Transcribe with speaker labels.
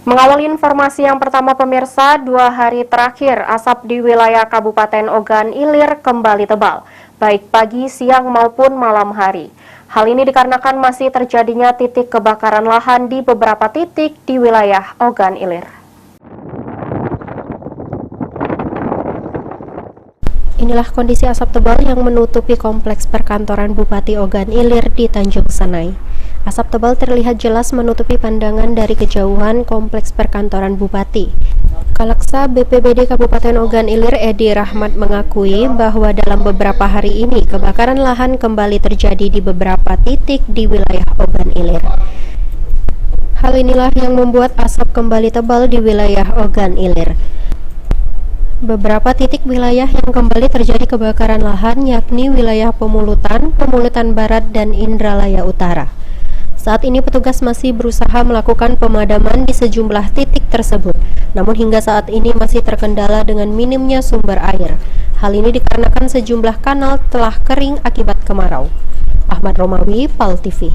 Speaker 1: Mengawali informasi yang pertama pemirsa, 2 hari terakhir asap di wilayah Kabupaten Ogan Ilir kembali tebal, baik pagi, siang maupun malam hari. Hal ini dikarenakan masih terjadinya titik kebakaran lahan di beberapa titik di wilayah Ogan Ilir. Inilah kondisi asap tebal yang menutupi kompleks perkantoran Bupati Ogan Ilir di Tanjung Sanai. Asap tebal terlihat jelas menutupi pandangan dari kejauhan kompleks perkantoran Bupati. Kaleksa BPBD Kabupaten Ogan Ilir Edi Rahmat mengakui bahwa dalam beberapa hari ini kebakaran lahan kembali terjadi di beberapa titik di wilayah Ogan Ilir. Hal inilah yang membuat asap kembali tebal di wilayah Ogan Ilir. Beberapa titik wilayah yang kembali terjadi kebakaran lahan yakni wilayah Pemulutan, Pemulutan Barat, dan Indralaya Utara. Saat ini petugas masih berusaha melakukan pemadaman di sejumlah titik tersebut, namun hingga saat ini masih terkendala dengan minimnya sumber air. Hal ini dikarenakan sejumlah kanal telah kering akibat kemarau. Ahmad Romawi, PAL TV.